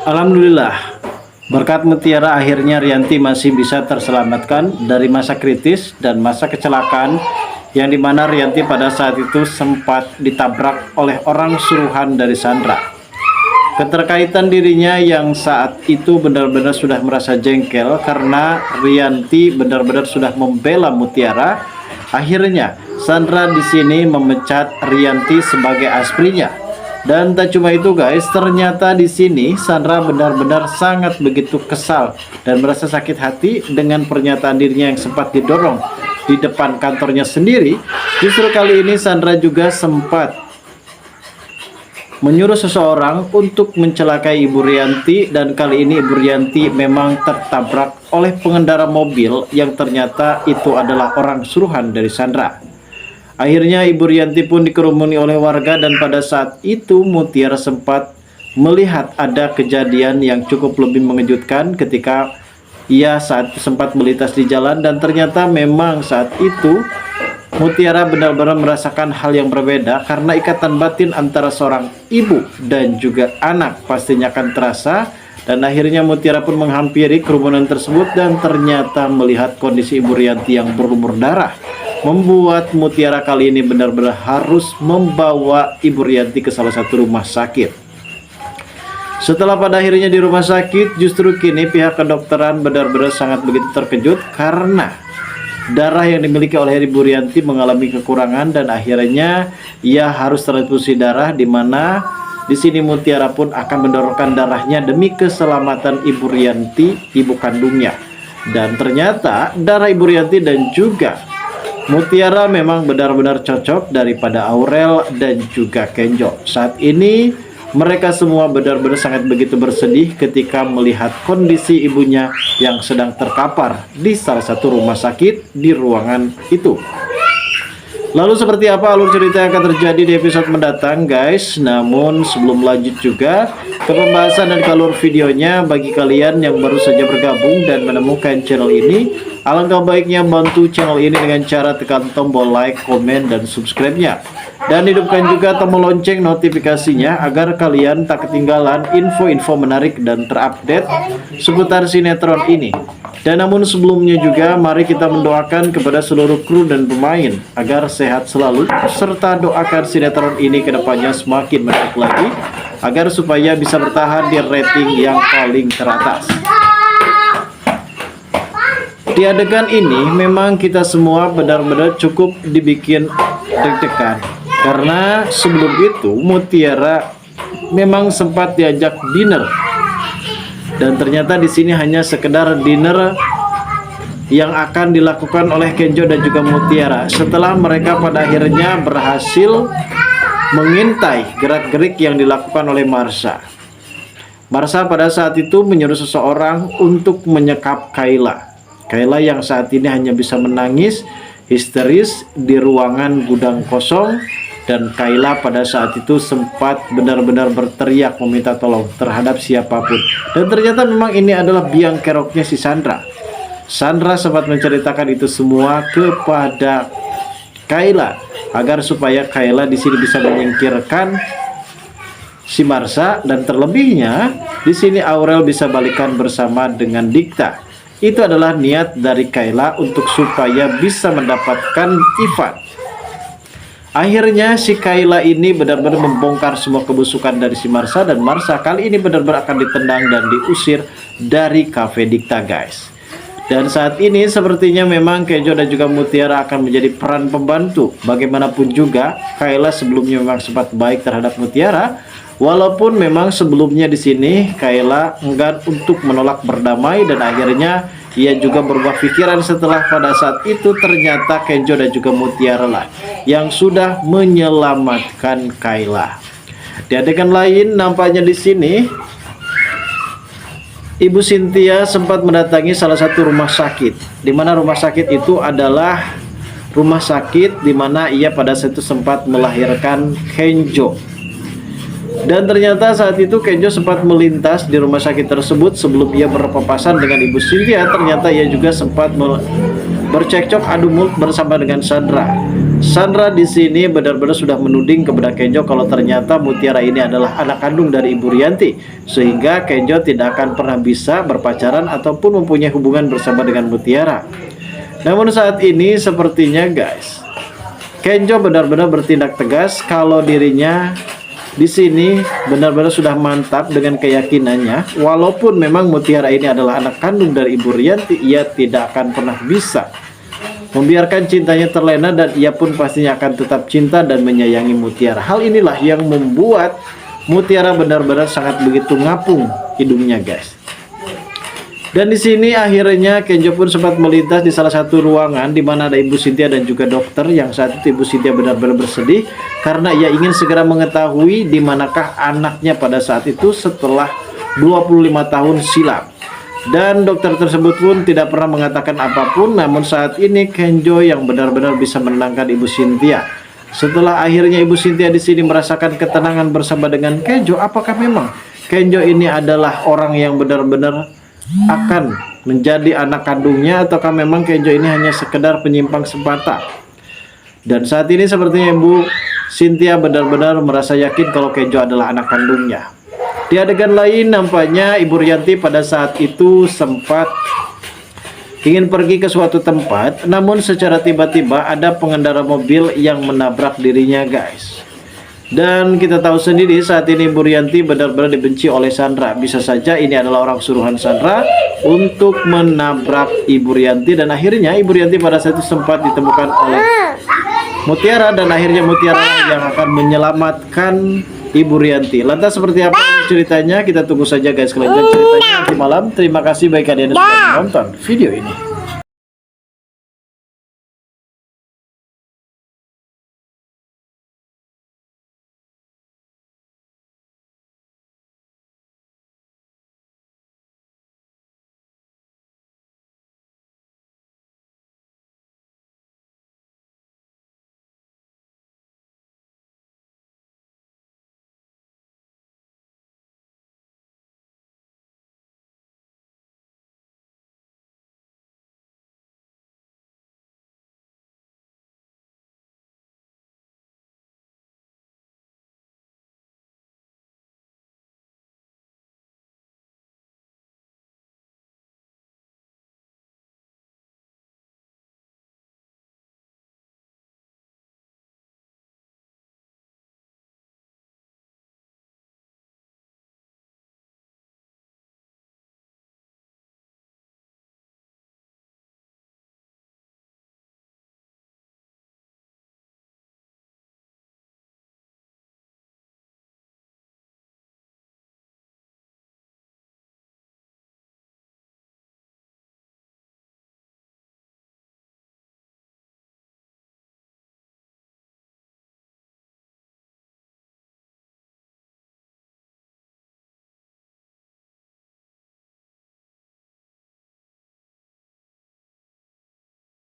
Alhamdulillah, berkat Mutiara akhirnya Rianti masih bisa terselamatkan dari masa kritis dan masa kecelakaan yang dimana Rianti pada saat itu sempat ditabrak oleh orang suruhan dari Sandra. Keterkaitan dirinya yang saat itu benar-benar sudah merasa jengkel karena Rianti benar-benar sudah membela Mutiara. Akhirnya Sandra di sini memecat Rianti sebagai asprinya. Dan tak cuma itu guys, ternyata di sini Sandra benar-benar sangat begitu kesal dan merasa sakit hati dengan pernyataan dirinya yang sempat didorong di depan kantornya sendiri. Justru kali ini Sandra juga sempat menyuruh seseorang untuk mencelakai Ibu Rianti, dan kali ini Ibu Rianti memang tertabrak oleh pengendara mobil yang ternyata itu adalah orang suruhan dari Sandra. Akhirnya Ibu Rianti pun dikerumuni oleh warga, dan pada saat itu Mutiara sempat melihat ada kejadian yang cukup lebih mengejutkan ketika ia saat sempat melintas di jalan, dan ternyata memang saat itu Mutiara benar-benar merasakan hal yang berbeda karena ikatan batin antara seorang ibu dan juga anak pastinya akan terasa. Dan akhirnya Mutiara pun menghampiri kerumunan tersebut dan ternyata melihat kondisi Ibu Rianti yang berlumur darah membuat Mutiara kali ini benar-benar harus membawa Ibu Rianti ke salah satu rumah sakit. Setelah pada akhirnya di rumah sakit, justru kini pihak kedokteran benar-benar sangat begitu terkejut karena darah yang dimiliki oleh Ibu Rianti mengalami kekurangan dan akhirnya ia harus transfusi darah, di mana di sini Mutiara pun akan mendonorkan darahnya demi keselamatan Ibu Rianti, ibu kandungnya. Dan ternyata darah Ibu Rianti dan juga Mutiara memang benar-benar cocok daripada Aurel dan juga Kenjo. Saat ini mereka semua benar-benar sangat begitu bersedih ketika melihat kondisi ibunya yang sedang terkapar di salah satu rumah sakit di ruangan itu. Lalu seperti apa alur cerita yang akan terjadi di episode mendatang guys? Namun sebelum lanjut juga ke pembahasan dan ke alur videonya, bagi kalian yang baru saja bergabung dan menemukan channel ini, alangkah baiknya bantu channel ini dengan cara tekan tombol like, komen, dan subscribe-nya. Dan hidupkan juga tombol lonceng notifikasinya agar kalian tak ketinggalan info-info menarik dan terupdate seputar sinetron ini. Dan namun sebelumnya juga mari kita mendoakan kepada seluruh kru dan pemain agar sehat selalu, serta doakan sinetron ini ke depannya semakin menarik lagi agar supaya bisa bertahan di rating yang paling teratas. Di adegan ini memang kita semua benar-benar cukup dibikin deg-degan karena sebelum itu Mutiara memang sempat diajak dinner. Dan ternyata di sini hanya sekedar dinner yang akan dilakukan oleh Kenjo dan juga Mutiara setelah mereka pada akhirnya berhasil mengintai gerak-gerik yang dilakukan oleh Marsha. Marsha pada saat itu menyuruh seseorang untuk menyekap Kayla. Kayla yang saat ini hanya bisa menangis histeris di ruangan gudang kosong. Dan Kayla pada saat itu sempat benar-benar berteriak meminta tolong terhadap siapapun. Dan ternyata memang ini adalah biang keroknya si Sandra. Sandra sempat menceritakan itu semua kepada Kayla agar supaya Kayla di sini bisa menyingkirkan si Marsha, dan terlebihnya di sini Aurel bisa balikan bersama dengan Dikta. Itu adalah niat dari Kayla untuk supaya bisa mendapatkan Ivan. Akhirnya si Kayla ini benar-benar membongkar semua kebusukan dari si Marsha, dan Marsha kali ini benar-benar akan ditendang dan diusir dari cafe Dikta guys. Dan saat ini sepertinya memang Kenjo dan juga Mutiara akan menjadi peran pembantu. Bagaimanapun juga Kayla sebelumnya memang sempat baik terhadap Mutiara, walaupun memang sebelumnya di sini Kayla enggan untuk menolak berdamai, dan akhirnya ia juga berubah pikiran setelah pada saat itu ternyata Kenjo dan juga Mutiara lah yang sudah menyelamatkan Kayla. Di adegan lain nampaknya di sini Ibu Cynthia sempat mendatangi salah satu rumah sakit, di mana rumah sakit itu adalah rumah sakit di mana ia pada saat itu sempat melahirkan Kenjo. Dan ternyata saat itu Kenjo sempat melintas di rumah sakit tersebut sebelum ia berpapasan dengan Ibu Cynthia. Ternyata ia juga sempat bercekcok adu mulut bersama dengan Sandra. Sandra di sini benar-benar sudah menuding kepada Kenjo kalau ternyata Mutiara ini adalah anak kandung dari Ibu Rianti, sehingga Kenjo tidak akan pernah bisa berpacaran ataupun mempunyai hubungan bersama dengan Mutiara. Namun saat ini sepertinya guys, Kenjo benar-benar bertindak tegas kalau dirinya di sini benar-benar sudah mantap dengan keyakinannya. Walaupun memang Mutiara ini adalah anak kandung dari Ibu Rianti, ia tidak akan pernah bisa membiarkan cintanya terlena, dan ia pun pastinya akan tetap cinta dan menyayangi Mutiara. Hal inilah yang membuat Mutiara benar-benar sangat begitu ngapung hidungnya guys. Dan di sini akhirnya Kenjo pun sempat melintas di salah satu ruangan di mana ada Ibu Cynthia dan juga dokter, yang saat itu Ibu Cynthia benar-benar bersedih karena ia ingin segera mengetahui di manakah anaknya pada saat itu setelah 25 tahun silam. Dan dokter tersebut pun tidak pernah mengatakan apapun. Namun saat ini Kenjo yang benar-benar bisa menenangkan Ibu Cynthia. Setelah akhirnya Ibu Cynthia di sini merasakan ketenangan bersama dengan Kenjo, apakah memang Kenjo ini adalah orang yang benar-benar akan menjadi anak kandungnya, ataukah memang Kenjo ini hanya sekedar penyimpang semata? Dan saat ini sepertinya Ibu Cynthia benar-benar merasa yakin kalau Kenjo adalah anak kandungnya. Di adegan lain nampaknya Ibu Rianti pada saat itu sempat ingin pergi ke suatu tempat, namun secara tiba-tiba ada pengendara mobil yang menabrak dirinya guys. Dan kita tahu sendiri saat ini Ibu Rianti benar-benar dibenci oleh Sandra. Bisa saja ini adalah orang suruhan Sandra untuk menabrak Ibu Rianti, dan akhirnya Ibu Rianti pada saat itu sempat ditemukan oleh Mutiara, dan akhirnya Mutiara yang akan menyelamatkan Ibu Rianti. Lantas seperti apa ceritanya? Kita tunggu saja guys kelanjutan ceritanya nanti malam. Terima kasih bagi kalian yang sudah menonton video ini.